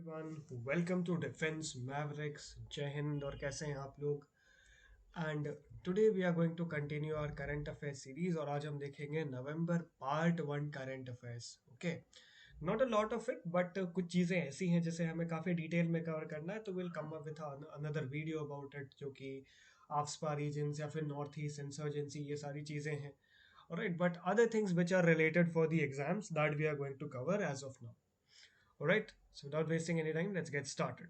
Everyone, welcome to defence mavericks. जय हिंद। और कैसे हैं आप लोग? And today we are going to continue our current affairs series और आज हम देखेंगे November part 1 current affairs. Okay, not a lot of it but कुछ चीज़ें ऐसी हैं जिसे हमें काफ़ी डिटेल में कवर करना है, तो will come up with another video about it, जो कि आफ्सपा रीजन्स या फिर नॉर्थ ईस्ट इंसर्जेंसी, ये सारी चीज़ें हैं। Alright, but other things which are related for the exams that we are going to cover as of now. Alright, so without wasting any time, let's get started.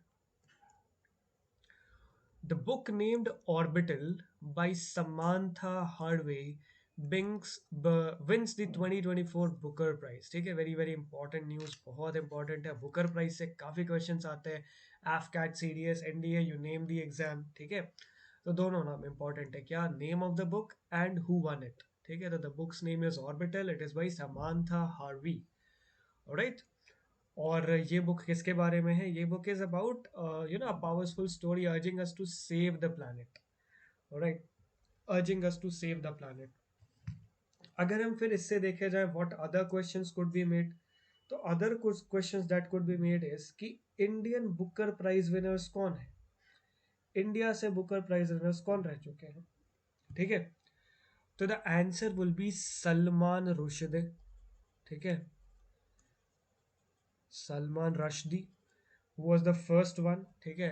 The book named Orbital by Samantha Hardway wins the 2024 Booker Prize. ठीक है, very very important news, बहुत important है। Booker prize से काफ़ी questions आते हैं, AFCAT, CDS, NDA, you name the exam. ठीक है, तो दोनों नाम इंपॉर्टेंट है, क्या name of the book and who one it. ठीक है, तो the books name is orbital, it is by Samantha Harvey. Alright, और ये बुक किसके बारे में है? ये book is about powerful story urging us to save the planet. Alright, urging us to save the planet. अगर हम फिर इससे देखे जाए what other questions could be made, तो other questions that could be made is कि Indian Booker Prize winners कौन है, इंडिया से बुकर प्राइज विनर्स कौन रह चुके हैं। ठीक है, तो the answer will be Salman Rushdie. ठीक है, Salman Rushdie was the first one। ठीक है,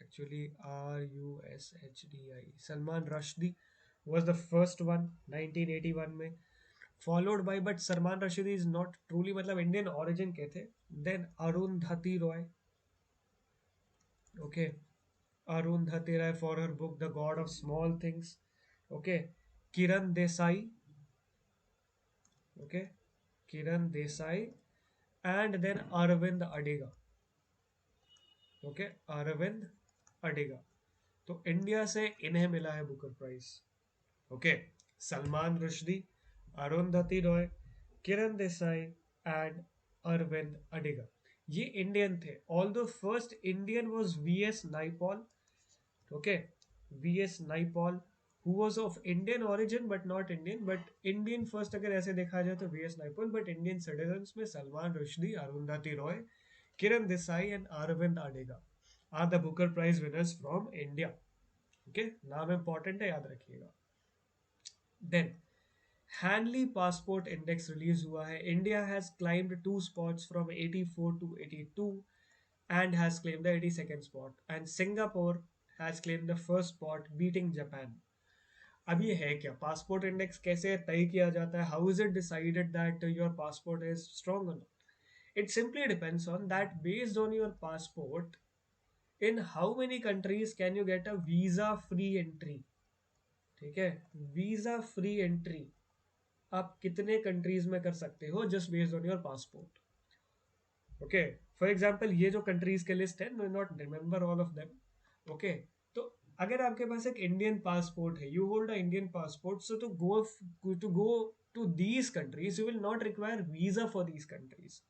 actually RUSHDI, Salman Rushdie was the first one 1981 में, followed by, but Salman Rushdie is not truly, मतलब इंडियन ओरिजिन के थे। Then Arundhati Roy. Okay, Arundhati Roy for her book the God of Small Things. Okay, Kiran Desai. Okay, Kiran Desai and then Aravind Adiga. Okay, Aravind Adiga. तो India से इन्हें मिला है Booker Prize. Okay, Salman Rushdie, Arundhati Roy, Kiran Desai and Arvind Adiga, ये इंडियन थे। All the first Indian was VS Naipaul. Okay, VS Naipaul who was of Indian origin but not Indian, but Indian first अगर ऐसे देखा जाए तो VS Naipaul, but Indian citizen में Salman Rushdie, Arundhati Roy, Kiran Desai and Arvind Adiga are the Booker Prize winners from India. Okay, नाम important है, याद रखिएगा। Then Henley passport index release हुआ है। India has claimed 2 spots from 84 to 82 and has claimed the 82nd spot, and Singapore has claimed the first spot beating Japan। अब ये है क्या, पासपोर्ट इंडेक्स कैसे तय किया जाता है? How is it decided that your passport is strong और not? It simply depends on that based on your passport in how many countries can you get a visa free entry. ठीक है, visa free entry आप कितने countries में कर सकते हो just based on your passport. Okay, for example ये जो कंट्रीज के लिस्ट है, no not remember all of them. Okay, तो अगर आपके पास एक इंडियन पासपोर्ट है, you hold a Indian passport, so to go to these countries you will not require visa for these countries.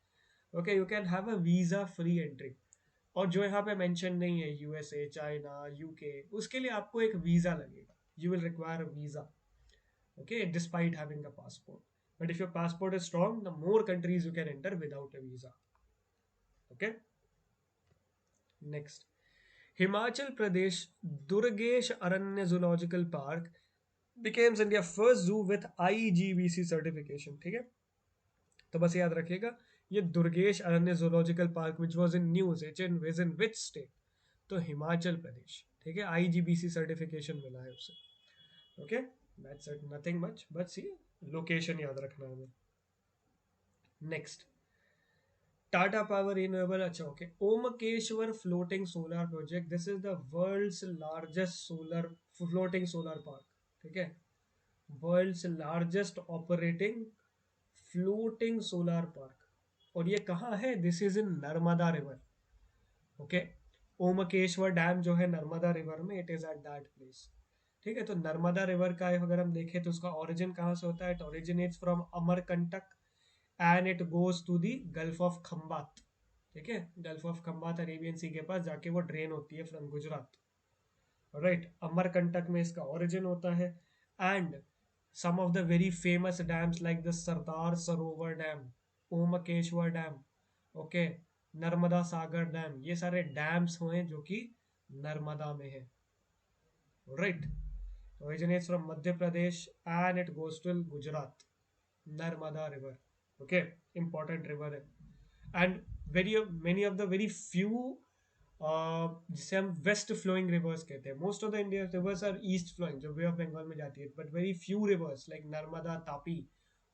Okay, you can have a visa free entry. और जो यहाँ पे मेंशन नहीं है, USA, चाइना, UK, उसके लिए आपको एक वीजा लगेगा, you will require a visa. Okay, despite having a passport, but if your passport is strong, the more countries you can enter without a visa। Okay, next, Himachal Pradesh Durgesh Aranya Zoological Park becomes India first zoo with IGBC certification। ठीक है, तो बस याद रखिएगा, ये Durgesh Aranya zoological park which was in news, it in which in which state? तो हिमाचल प्रदेश। ठीक है, IGBC सर्टिफिकेशन मिला है उसे। Okay, that's it, nothing much, बस ये लोकेशन याद रखना है हमें। नेक्स्ट, टाटा पावर रिन्यूएबल, अच्छा okay, Omkareshwar floating solar project, this is the world's largest solar floating solar park. ठीक है, world's largest operating floating solar park, और ये कहाँ है? This is in Narmada river. Okay, Omkareshwar dam जो है नर्मदा रिवर में, it is at that place. ठीक है, तो नर्मदा रिवर का अगर हम देखें तो उसका ओरिजिन कहाँ से होता है? It originates from Amarkantak and it goes to the gulf of Khambhat. ठीक है, gulf of Khambhat Arabian sea के पास जाके वो ड्रेन होती है फ्रॉम गुजरात। राइट, अमरकंटक में इसका ओरिजिन होता है। And some of the very famous dams like the Sardar Sarovar Dam, Omakeshwar Dam, okay, Narmada Sagar dam, ये सारे डैम्स हुए जो कि नर्मदा में है, right. Originates from Madhya Pradesh and it goes to Gujarat. Narmada River. Okay, important river है. And very many of the very few जिसे हम वेस्ट फ्लोइंग रिवर्स कहते हैं. Most of the India rivers are east flowing जो bay of Bengal में जाती है, but very few rivers like Narmada Tapi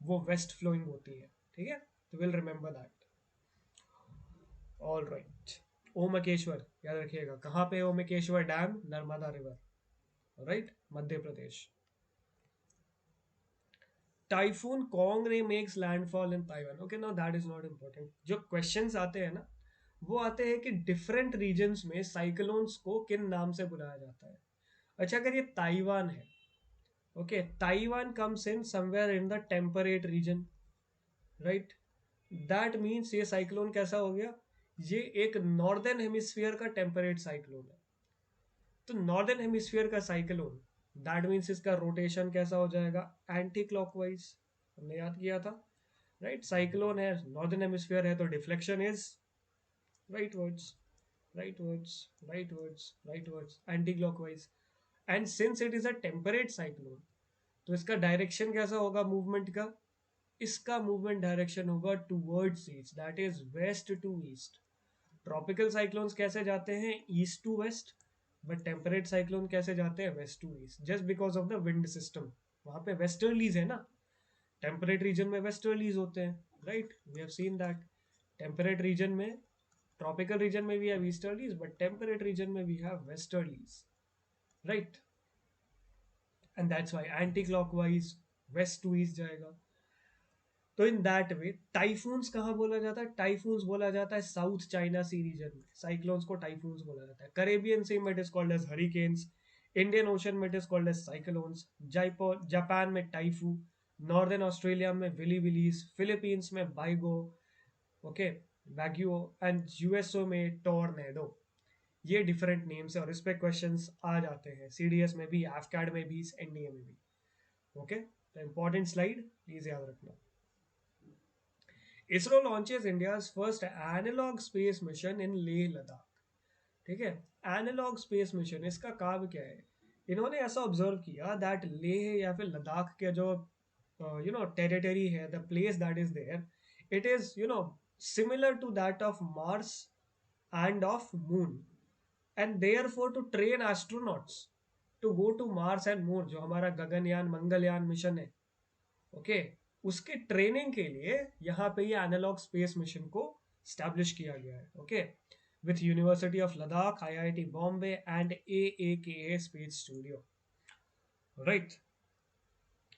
वो वेस्ट फ्लोइंग होती है. ठीक है, तो will remember that. All right. Omkareshwar याद रखिएगा, कहाँ पे Omkareshwar dam? Narmada river, right, Madhya Pradesh. Typhoon Kong makes landfall in Taiwan. Okay, now that is not important. जो क्वेश्चंस आते हैं ना, वो आते हैं कि डिफरेंट रीजन्स में साइक्लोन्स को किन नाम से बुलाया जाता है. अच्छा, अगर ये ताइवान है, okay, Taiwan comes in somewhere in the temperate region, right. That means ये साइक्लोन कैसा हो गया? ये एक नॉर्दर्न हेमिस्फीयर का टेम्परेट साइक्लोन है. तो नॉर्दर्न हेमिस्फीयर का साइक्लोन, दैट मीन्स इसका रोटेशन कैसा हो जाएगा? Anti clockwise. हमने याद किया था, राइट. साइक्लोन है, नॉर्दर्न हेमिस्फीयर है, तो deflection is rightwards, rightwards, rightwards, rightwards, anti-clockwise. And since it is a temperate cyclone, तो इसका डायरेक्शन कैसा होगा मूवमेंट का? इसका मूवमेंट डायरेक्शन होगा towards east, that is west to east. Tropical cyclones कैसे जाते हैं? East to west. But temperate cyclone कैसे जाते हैं? West to east, just because of the wind system. वहां पे वेस्टर्लीज है ना, टेम्परेट रीजन में वेस्टर्लीज होते हैं, right. We have seen that. Temperate region में, ट्रॉपिकल रीजन में we have easterlies, but temperate region में we have westerlies, right. And that's why anti clockwise west to east जाएगा. तो इन दैट वे टाइफून्स कहाँ बोला जाता है? Typhoons बोला जाता है साउथ चाइना सी रीजन में. साइक्लोन्स को टाइफून्स बोला जाता है. करेबियन सी में it is called as hurricanes. Indian ocean में it is called as cyclones. Japan में टाइफू. नॉर्दर्न ऑस्ट्रेलिया में विली विलीज. फिलीपींस में baguio, okay, baguio. And USA में टोर्नेडो. ये डिफरेंट नेम्स है और इस पे क्वेश्चंस आ जाते हैं सीडीएस में भी, एफकैड में भी, एनडीए में भी. ओके, तो इंपॉर्टेंट स्लाइड प्लीज याद रखना. ISRO launches India's first analog space mission in Leh Ladakh. ठीक है, एनालॉग स्पेस मिशन, इसका काम क्या है? इन्होंने ऐसा ऑब्जर्व किया दैट लेह या फिर लद्दाख के जो टेरिटरी है, the place that is there, it is similar to that of Mars and of moon. And therefore to train astronauts to go to Mars and moon, जो हमारा गगनयान मंगलयान मिशन है, ओके, उसके ट्रेनिंग के लिए यहाँ पे ये एनालॉग स्पेस मिशन को स्टैब्लिश किया गया है. Okay, with university of Ladakh, IIT Bombay and AAKA space studio, right.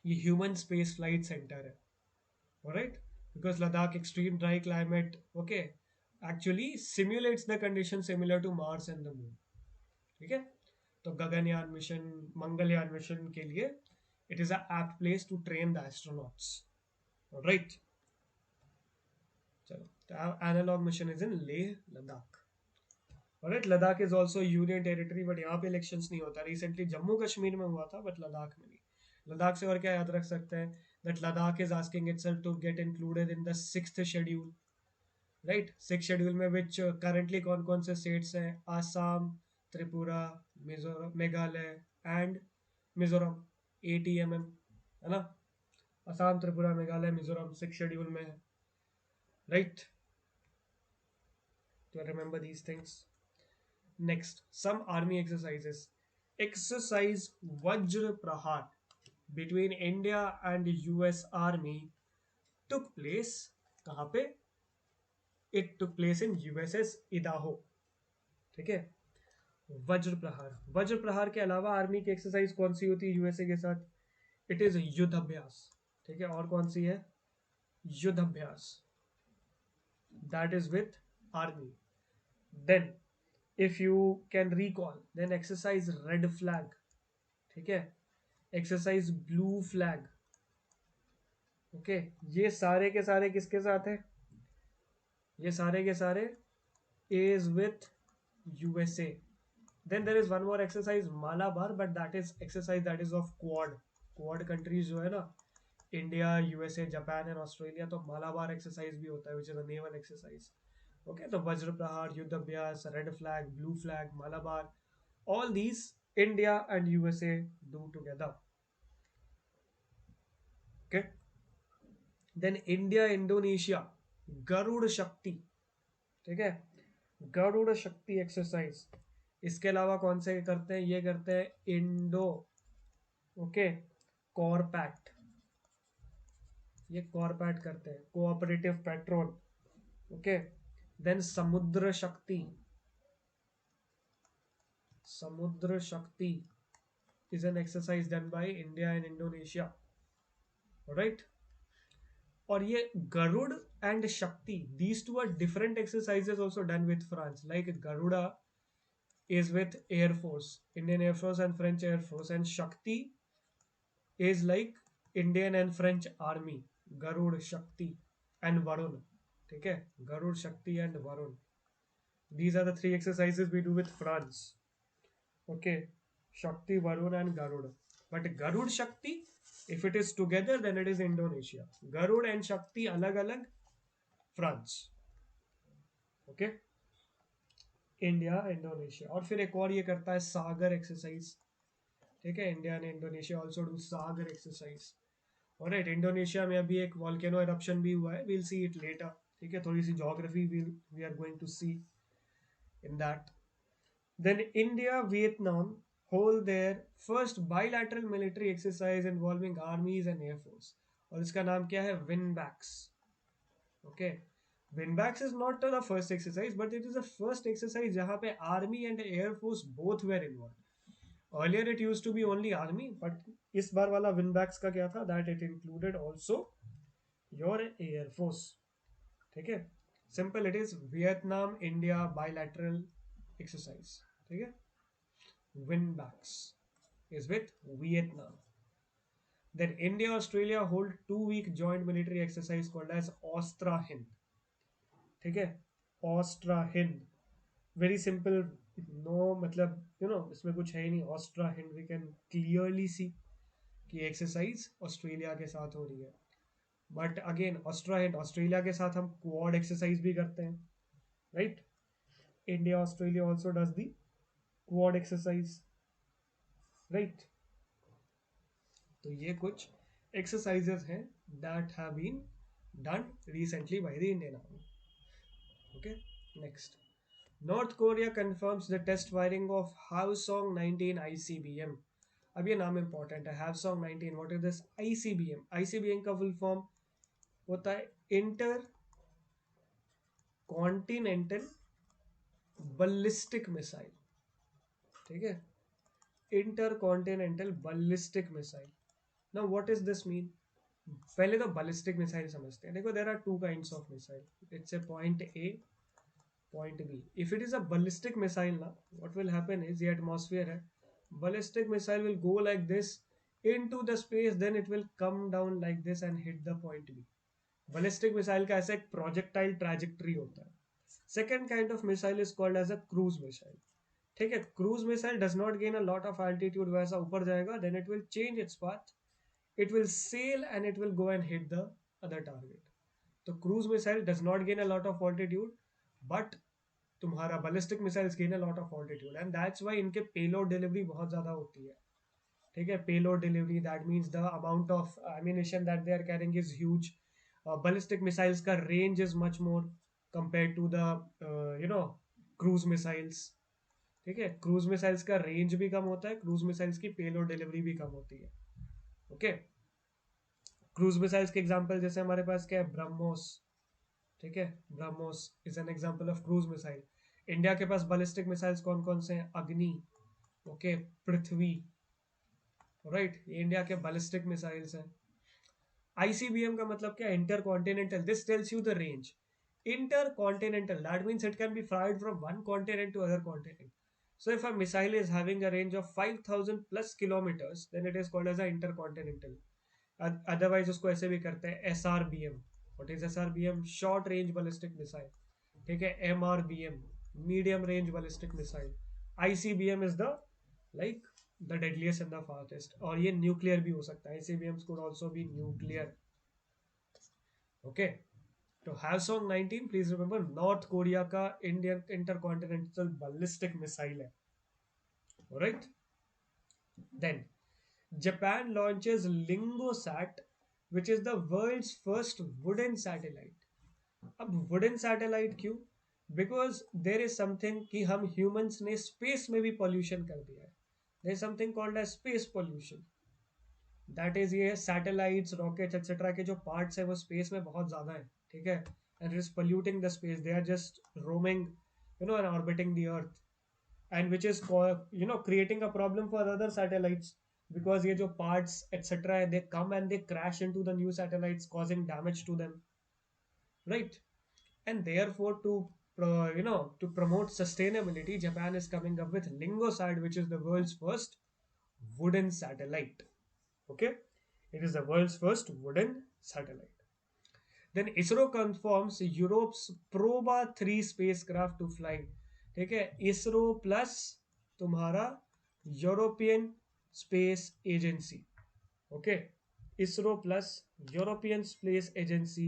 ये ह्यूमन स्पेस फ्लाइट सेंटर है, right. Because Ladakh extreme dry climate, okay, actually simulates the condition similar to Mars and the moon. ठीक है, तो Gaganyaan mission, Mangalyaan mission के लिए it is a apt place to train the astronauts, right. चलो, तो analog mission is in Leh Ladakh. Right, Ladakh is also union territory, but यहाँ पे elections नहीं होता. रिसेंटली जम्मू कश्मीर में हुआ था, बट लद्दाख में नहीं. लद्दाख से और क्या याद रख सकते हैं? That Ladakh is asking itself to get included in the 6th schedule, right. 6th schedule में विच करंटली कौन कौन से स्टेट्स हैं? आसाम, त्रिपुरा, मिजोरम, मेघालय एंड मिजोरम. ATMM है ना. असम, त्रिपुरा, मेघालय, मिजोरम 6th शेड्यूल में है, राइट. तो remember these things. Next, some army exercises. Exercise Vajra Prahar between India and US Army took place. कहाँ पे? It took place in USS Idaho. ठीक है, वज्र प्रहार. वज्र प्रहार के अलावा आर्मी की एक्सरसाइज कौन सी होती है यूएसए के साथ? इट इज युद्ध अभ्यास. ठीक है, और कौन सी है? Yudh Abhyas, that is with army. Then if you can recall, then exercise Red Flag. ठीक है, एक्सरसाइज ब्लू फ्लैग. ओके, ये सारे के सारे किसके साथ है? ये सारे के सारे is with USA. Then there is one more exercise Malabar, but that is exercise that is of Quad. Quad countries जो है ना, India, USA, Japan and Australia, तो मालाबार एक्सरसाइज भी होता है which is a naval exercise. Okay, the Vajra Prahar, Yuddha Abhyas, Red Flag, Blue Flag, Malabar, all these India and USA do together. Okay, then India Indonesia, Garud Shakti. ठीक है, गरुड़ शक्ति exercise. इसके अलावा कौन से करते हैं, ये करते हैं इंडो, ओके, कॉरपैक्ट. ये कॉरपैट करते हैं, कोऑपरेटिव पेट्रोल. ओके, देन समुद्र शक्ति. समुद्र शक्ति is an exercise done by India and Indonesia. Right? और ये गरुड़ एंड शक्ति, these two are different exercises also done with France. Like Garuda is with Air Force, Indian Air Force and French Air Force, and Shakti is like Indian and French Army. Garud, Shakti and Varun. ठीक है, गरुड़, शक्ति and Varun. These are the three exercises we do with France. Okay, Shakti, Varun and Garud. But Garud Shakti, if it is together, then it is Indonesia. Garud and Shakti अलग अलग, France. Okay, India Indonesia. और फिर एक और ये करता है सागर exercise. ठीक है, India and Indonesia also do Sagar exercise. Alright, Indonesia में अभी एक वॉल्केनो एरप्शन भी हुआ है, विल सी इट लेटर. ठीक है, थोड़ी सी geography we are going to see in that. Then India Vietnam hold their first bilateral military exercise involving armies and air force. और इसका नाम क्या है, VINBAX. Okay, VINBAX is not the first exercise, but it is the first exercise जहाँ पे army and air force both where involve. Earlier it used to be only army, but इस बार वाला VINBAX का क्या था, that it included also your air force. ठीक है, simple, it is Vietnam India bilateral exercise. ठीक है, VINBAX is with Vietnam. Then India Australia hold 2 week joint military exercise called as Ostra Hind. ठीक है, Ostra Hind, very simple. No, मतलब इसमें कुछ है ही नहीं. Ostra Hind, we can clearly see कि एक्सरसाइज ऑस्ट्रेलिया के साथ हो रही है. But again AustraHind, Australia के साथ हम क्वाड एक्सरसाइज भी करते हैं. Right, India Australia also does the quad exercise. Right, तो ये कुछ एक्सरसाइजेस हैं that have been done recently by the Indian army. Okay, next. North Korea confirms the test firing of Hwasong 19 ICBM. अब ये नाम इंपॉर्टेंट है, Hwasong 19. What is this ICBM? ICBM का full form होता है इंटर कॉन्टिनेंटल बलिस्टिक मिसाइल. ठीक है, intercontinental ballistic missile. Now what is this mean? पहले तो बलिस्टिक मिसाइल समझते हैं. देखो, there are two kinds of missile. It's a point A, point B. If it is a ballistic missile ना, what will happen is, ये atmosphere है, ballistic missile will go like this into the space, then it will come down like this and hit the point B. Ballistic missile का ऐसा एक projectile trajectory होता है. Second kind of missile is called as a cruise missile. ठीक है, cruise missile does not gain a lot of altitude. वैसा ऊपर जाएगा, then it will change its path, it will sail and it will go and hit the other target. तो cruise missile does not gain a lot of altitude, but तुम्हारा ballistic missiles gain a lot of altitude, and that's why इनके payload delivery बहुत ज़्यादा होती है. ठीक है, payload delivery, that means the amount of ammunition that they are carrying is huge. Ballistic missiles का range is much more compared to the cruise missiles. ठीक है, cruise missiles का range भी कम होता है, cruise missiles की payload delivery भी कम होती है. ओके, cruise missiles के example जैसे हमारे पास क्या है, ब्रह्मोस. ठीक है, BrahMos is an example of cruise missile. India के पास बैलिस्टिक मिसाइल्स कौन कौन से हैं? अग्नि, ओके, पृथ्वी. राइट, ये इंडिया के बैलिस्टिक मिसाइल्स हैं. ICBM का मतलब क्या? Intercontinental. This tells you the range. Intercontinental, that means it can be fired from one continent to other continent. So if a missile is having a range of 5,000 plus kilometers, then it is called as a intercontinental. Otherwise उसको ऐसे भी करते हैं SRBM. What is SRBM? Short range ballistic missile. ठीक है, MRBM, medium range ballistic missile. ICBM is the like the deadliest and the fastest. और ये nuclear भी हो सकता है. ICBMs could also be nuclear. Okay. तो Hwasong 19 please remember North Korea का इंडियन इंटरकॉन्टिनेंटल बैलिस्टिक मिसाइल है, right. Then Japan launches Lingosat, which is the world's first wooden satellite. अब wooden satellite क्यों? Because there is something कि हम humans ने space में भी pollution कर दिया है. There is something called as space pollution. That is ये satellites, rockets, etc. के जो parts है वो space में बहुत ज़्यादा है, ठीक है? And it is polluting the space. They are just roaming, and orbiting the Earth. And which is creating a problem for other satellites, because ये जो parts etc है, they come and they crash into the new satellites, causing damage to them, right? And therefore, to promote sustainability, Japan is coming up with Lingosat, which is the world's first wooden satellite. Okay, it is the world's first wooden satellite. Then ISRO confirms Europe's Proba 3 spacecraft to fly. ठीक है, ISRO plus तुम्हारा European space agency. Okay, ISRO plus European space agency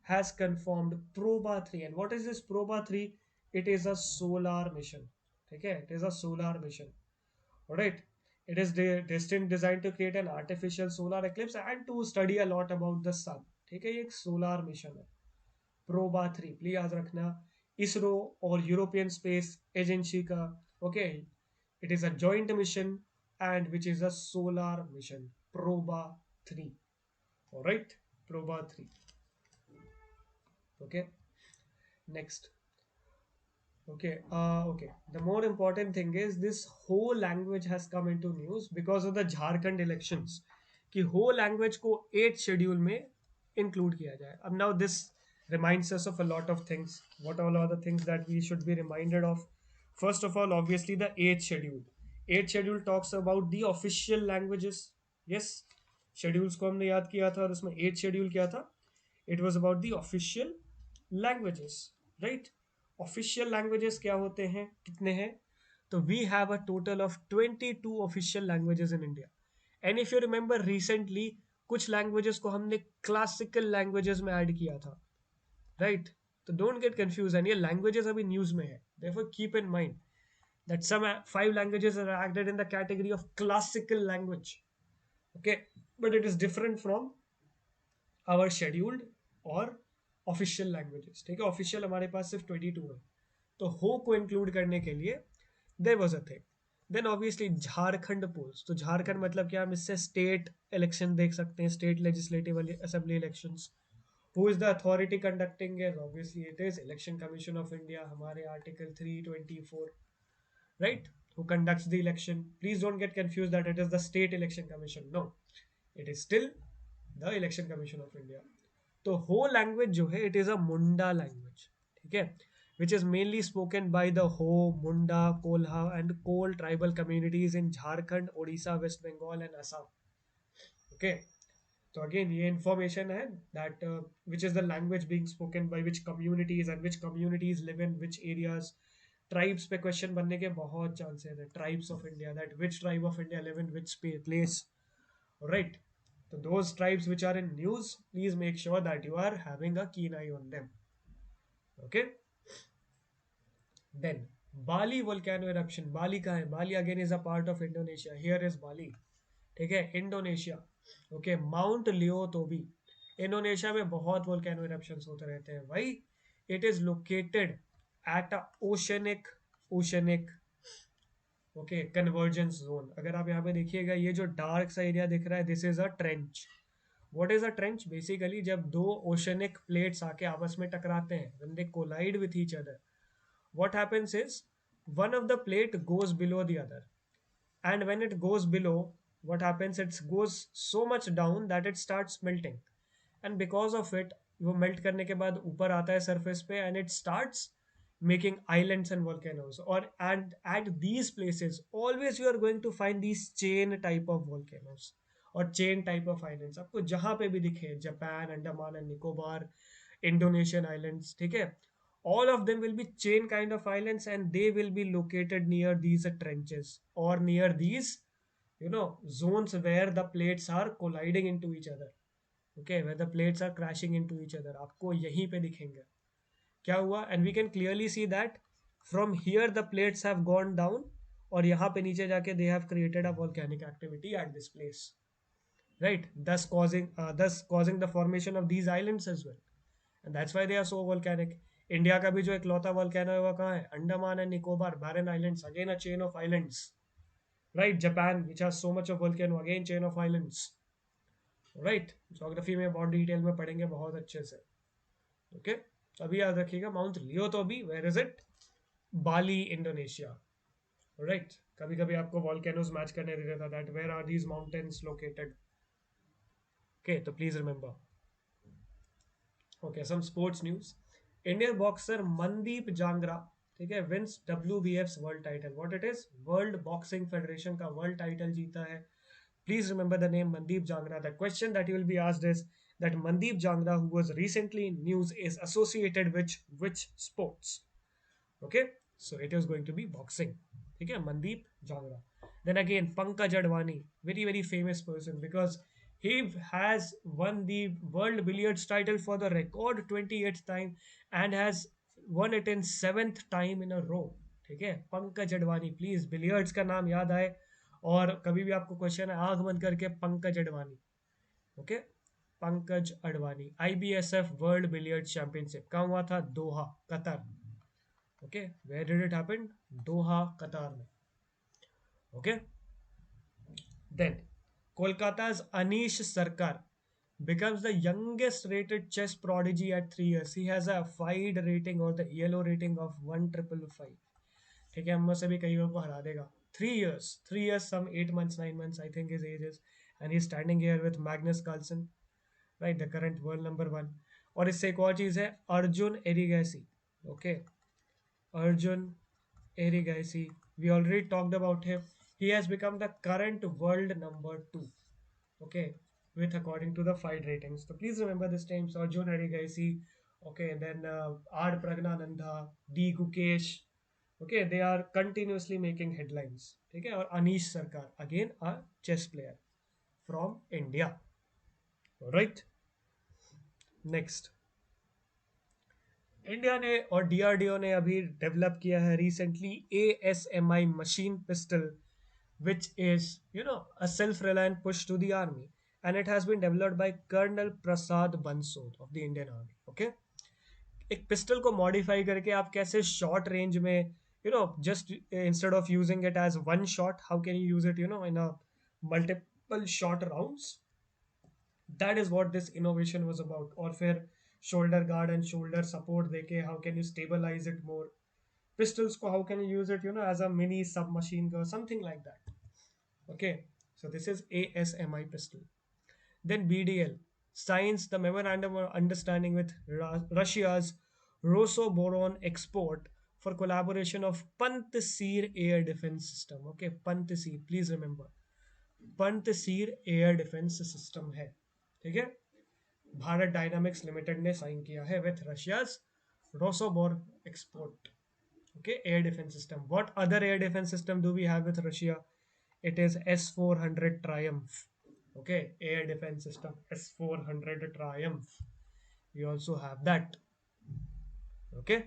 has confirmed Proba 3. And what is this Proba 3? It is a solar mission. ठीक है, it is a solar mission. Alright, it is destined designed to create an artificial solar eclipse and to study a lot about the sun. ठीक है, ये एक solar mission है. PROBA 3 please याद रखना, इसरो और यूरोपियन स्पेस एजेंसी का. Okay, it is a joint mission and which is a solar mission, PROBA 3. Alright, PROBA 3. Okay, next. Okay, the more important thing is this whole language has come into news because of the Jharkhand elections, कि whole language को 8 schedule में include किया जाए. अब now this reminds us of a lot of things. What all are the things that we should be reminded of? First of all, obviously the 8th schedule. 8th schedule talks about the official languages. Yes, schedules को हमने याद किया था और उसमें 8th schedule क्या था? It was about the official languages, right? Official languages क्या होते हैं, कितने हैं? तो we have a total of 22 official languages in India. And if you remember recently कुछ लैंग्वेजेस को हमने क्लासिकल लैंग्वेजेस में ऐड किया था, राइट? तो डोंट गेट कंफ्यूज, एंड ये लैंग्वेजेस अभी न्यूज में है. Therefore keep in mind that some 5 languages are added in the category of classical language. Okay, but it is different from our scheduled और official languages. ठीक है, official हमारे पास सिर्फ 22 है, तो हो को इंक्लूड करने के लिए there was a thing. Then obviously Jharkhand polls. तो झारखंड मतलब क्या, हम इससे स्टेट इलेक्शन देख सकते हैं, state legislative assembly elections. Who is the authority conducting it? Obviously it is election commission of India, हमारे आर्टिकल 324, राइट? Who conducts the election. Please don't get confuse that it is the state election commission. No, it is still the election commission of India. तो Ho language जो है, it is a Munda language. ठीक है, which is mainly spoken by the Ho, Munda, Kolha and Kol tribal communities in Jharkhand, Odisha, West Bengal and Assam. Okay, so again ये information है that which is the language being spoken by which communities and which communities live in which areas. Tribes पे question बनने के बहुत chances है. Tribes of India, that which tribe of India live in which place, right? So those tribes which are in news, please make sure that you are having a keen eye on them. Okay. Then Bali volcano eruption. Bali कहाँ है? Bali again is a part of Indonesia. Here is Bali. ठीक है, Indonesia. Okay, mount लियो तोबी. Indonesia में बहुत volcano eruptions होते रहते हैं भाई. It is located at a oceanic okay convergence zone. अगर आप यहाँ पे देखिएगा, ये जो डार्क सा एरिया दिख रहा है, this is a trench. What is a trench? Basically जब दो ओशनिक प्लेट्स आके आपस में टकराते हैं, when they collide with each other, what happens is one of the plate goes below the other, and when it goes below, what happens, it goes so much down that it starts melting, and because of it वो melt करने के बाद ऊपर आता है surface पे, and it starts making islands and volcanoes. Or and at these places always you are going to find these chain type of volcanoes और chain type of islands आपको जहां पे भी दिखे, Japan, Andaman and Nicobar, Indonesian islands. ठीक है, all of them will be chain kind of islands and they will be located near these trenches or near these zones where the plates are colliding into each other. Okay, where the plates are crashing into each other, आपको यहीं पे दिखेंगे क्या हुआ। And we can clearly see that from here the plates have gone down, और यहाँ पे नीचे जाके they have created a volcanic activity at this place, right, thus causing the formation of these islands as well, and that's why they are so volcanic. India का भी जो इकलौता volcano है वो कहाँ है, Andaman and Nicobar Barren islands, again a chain of islands, right, Japan which has so much of volcano, again chain of islands, right, geography में बहुत डिटेल में पढ़ेंगे बहुत अच्छे से। ओके, अभी याद रखिएगा माउंट लियो तो अभी where is it, Bali Indonesia, right. कभी कभी आपको वॉल्केनोज मैच करने दे देता that where are these mountains located. Okay, तो please remember. Okay, some sports news. Indian boxer Mandeep Jangra, ठीक है, wins WBF world title, what it is, world boxing federation का वर्ल्ड टाइटल जीता है। Please remember the name Mandeep Jangra. The question that you will be asked is that Mandeep Jangra, who was recently in news, is associated with which sports? Okay, so it is going to be boxing. ठीक है, Mandeep Jangra. Then again, Pankaj Advani, very very famous person because he has won the world billiards title for the record 28th time and has won it in 7th time in a row. ठीक है, Pankaj Advani, please billiards का नाम याद आए और कभी भी आपको क्वेश्चन है आंख बंद करके Pankaj Advani. Okay, Pankaj Advani, IBSF world billiard championship कहाँ हुआ था, Doha Qatar. Okay, where did it happen, Doha Qatar में। Okay, then Kolkata's Anish Sarkar becomes the youngest rated chess prodigy at 3 years. He has a FIDE rating or the ELO rating of 1555. ठीक है, हम में से भी कई लोगों को हरा देगा। 3 years, 3 years, some 8 months, 9 months, I think his age is, and he's standing here with Magnus Carlsen, right, the current world number one. और इससे एक और चीज़ है, Arjun Erigaisi. Okay, Arjun Erigaisi, we already talked about him, he has become the current world number 2, okay, with according to the fight ratings. So please remember this names, Arjun Erigaisi, okay, then R Pragnananda, D Gukesh, okay, they are continuously making headlines, ठीक है, और अनीश सरकार, again a chess player from India, right। Next, India ने और DRDO ने अभी develop किया है recently ASMI machine pistol, which is a self-reliant push to the army, and it has been developed by Colonel Prasad Bansod of the Indian Army. Okay, एक pistol को modify करके आप कैसे शॉर्ट रेंज में just instead of using it as one shot, how can you use it in a multiple shot rounds, that is what this innovation was about. और फिर shoulder guard and shoulder support देके how can you stabilize it more, pistols ko how can you use it as a mini submachine gun, something like that। okay, so this is ASMI pistol। then BDL signs the memorandum of understanding with Russia's Rosoboron export for collaboration of Pantsir air defense system। okay, Pantsir, please remember, Pantsir air defense system है, ठीक है, Bharat dynamics limited ने sign किया है with Russia's Rosoboronexport. Okay, air defense system. What other air defense system do we have with Russia? It is S-400 Triumph. Okay, air defense system S-400 Triumph. We also have that. Okay,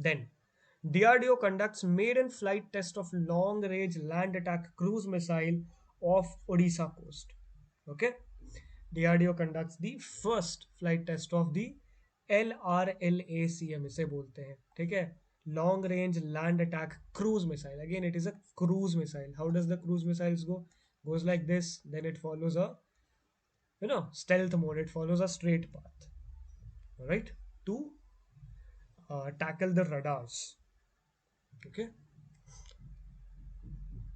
then DRDO conducts maiden flight test of long range land attack cruise missile off Odisha coast. Okay, DRDO conducts the first flight test of the LRLACM, इसे बोलते हैं, ठीक है, long range land attack cruise missile. Again it is a cruise missile. How does the cruise missiles go, goes like this, then it follows a stealth mode, it follows a straight path, right, to tackle the radars। okay,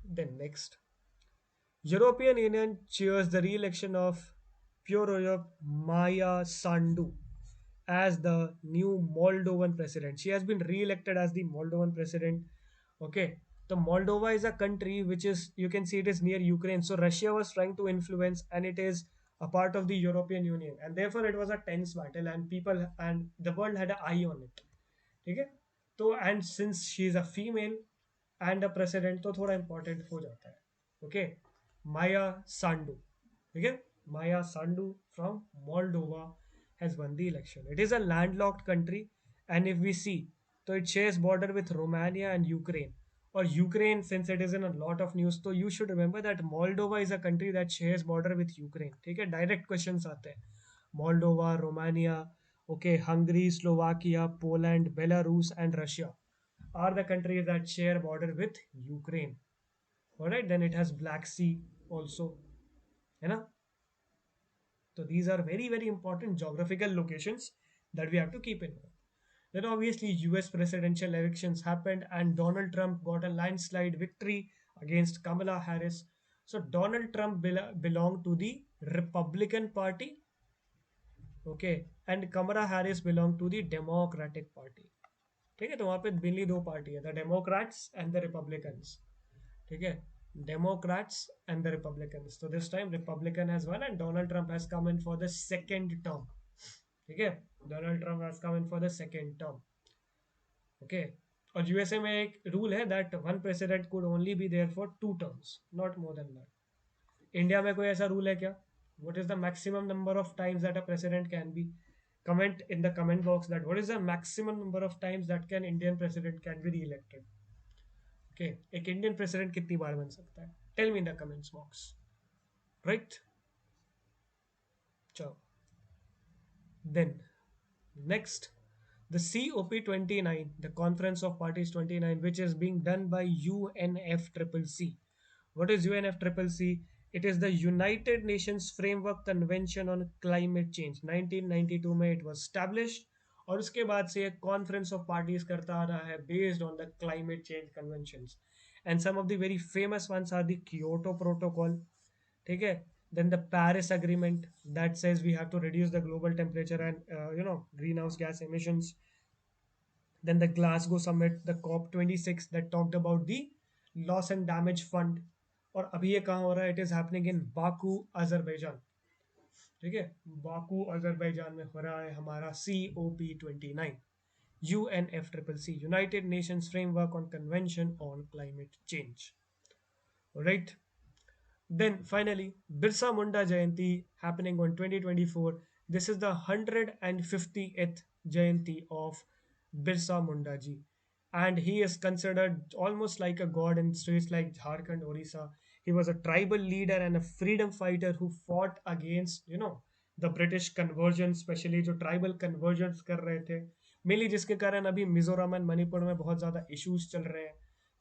then next, European Union cheers the re-election of Pyotr Maya Sandu as the new Moldovan president. She has been re-elected as the Moldovan president. Okay, the Moldova is a country which is, you can see, it is near Ukraine. So Russia was trying to influence, and it is a part of the European Union, and therefore it was a tense battle, and people and the world had an eye on it. Okay, तो and since she is a female and a president, तो थोड़ा important हो जाता है। Okay, माया सांडू, ठीक है, Maya Sandu from Moldova has won the election. It is a landlocked country, and if we see, so it shares border with Romania and Ukraine. Or Ukraine, since it is in a lot of news, so you should remember that Moldova is a country that shares border with Ukraine. ठीक है, direct questions आते हैं. Moldova, Romania, okay, Hungary, Slovakia, Poland, Belarus, and Russia are the countries that share border with Ukraine. All right, then it has Black Sea also, है ना? So these are very, very important geographical locations that we have to keep in mind. Then obviously US presidential elections happened and Donald Trump got a landslide victory against Kamala Harris. So Donald Trump belonged to the Republican Party, okay, and Kamala Harris belonged to the Democratic Party. ठीक है, तो वहाँ पे दिल्ली दो party है, the Democrats and the Republicans. ठीक है, Democrats and the Republicans. So this time Republican has won and Donald Trump has come in for the second term. ठीक है, Donald Trump has come in for the second term. Okay. और USA में एक rule है that one president could only be there for 2 terms, not more than that. India में कोई ऐसा rule है क्या? What is the maximum number of times that a president can be? Comment in the comment box that what is the maximum number of times that can Indian president can be re-elected. Okay, एक Indian president कितनी बार बन सकता है? Tell me in the comments box. Right, चलो. Then, next, the COP29, the Conference of Parties 29, which is being done by UNFCCC. What is UNFCCC? It is the United Nations Framework Convention on Climate Change. 1992 में it was established और उसके बाद से एक conference of parties करता आ रहा है based on the climate change conventions. And some of the very famous ones are the Kyoto protocol. ठीक है, then the Paris Agreement that says we have to reduce the global temperature and greenhouse gas emissions. Then the Glasgow Summit, the COP26 that talked about the loss and damage fund. और अभी ये कहाँ हो रहा है? It is happening in Baku, Azerbaijan. ठीक है, Baku Azerbaijan में हो रहा है हमारा COP29, UNFCCC, United Nations Framework on Convention on Climate Change. Right. Then finally, Birsa Munda Jayanti happening on 2024. This is the 150th Jayanti of Birsa Munda ji. And he is considered almost like a god in states like Jharkhand, Orissa. He was a tribal leader and a freedom fighter who fought against, the British conversion, especially जो tribal conversions कर रहे थे. Mainly जिसके कारण अभी Mizoram and Manipur में बहुत ज़्यादा issues चल रहे हैं.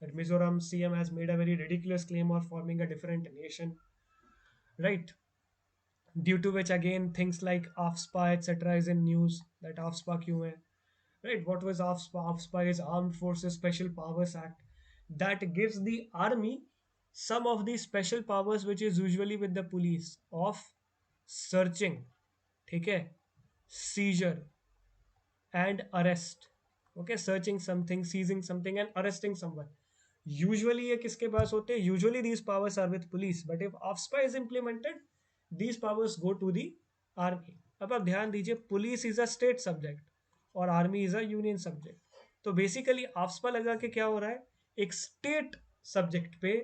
That Mizoram CM has made a very ridiculous claim of forming a different nation, right? Due to which again things like AFSPA etc. is in news. That AFSPA क्यों है? Right? What was AFSPA? AFSPA is Armed Forces Special Powers Act that gives the army some of the special powers which is usually with the police of searching, ठीक है, seizure and arrest. Okay, searching something, seizing something and arresting someone. Usually ये किसके पास होते हैं? Usually these powers are with police, but if AFSPA is implemented, these powers go to the army. अब आप ध्यान दीजिए, police is a state subject और army is a union subject. तो बेसिकली AFSPA लगा के क्या हो रहा है? एक स्टेट सब्जेक्ट पे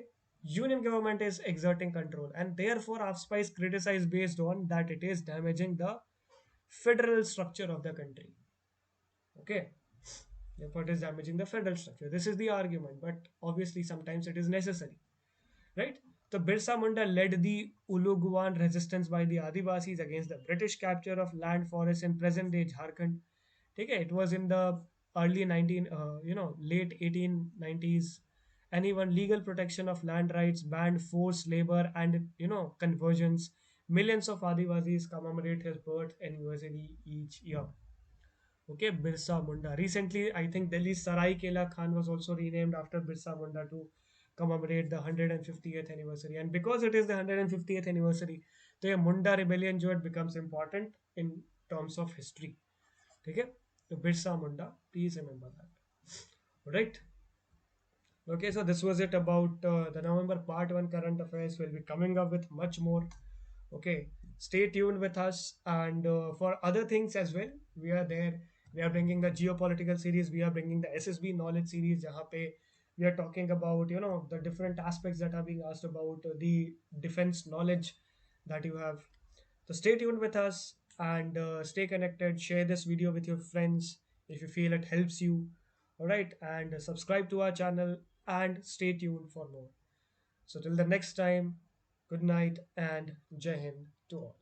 union government is exerting control and therefore AFSPA is criticized based on that it is damaging the federal structure of the country. Okay, therefore it is damaging the federal structure. This is the argument, but obviously sometimes it is necessary, right? So Birsa Munda led the Uluguan resistance by the Adivasis against the British capture of land forests in present-day Jharkhand. Okay, it was in the early late 1890s, and even legal protection of land rights, banned forced labor, and conversions. Millions of Adivasis commemorate his birth anniversary each year. Okay, Birsa Munda. Recently, I think Delhi's Sarai Kela Khan was also renamed after Birsa Munda to commemorate the 150th anniversary. And because it is the 150th anniversary, the Munda rebellion जो it becomes important in terms of history. ठीक है? तो Birsa Munda, please remember that. Right? Okay, so this was it about the November part 1 current affairs. We'll be coming up with much more. Okay, stay tuned with us. And for other things as well, we are there. We are bringing the geopolitical series. We are bringing the SSB knowledge series. जहाँ पे we are talking about the different aspects that are being asked about the defense knowledge that you have. So stay tuned with us and stay connected. Share this video with your friends if you feel it helps you. All right, and subscribe to our channel and stay tuned for more. So till the next time, good night and Jai Hind to all.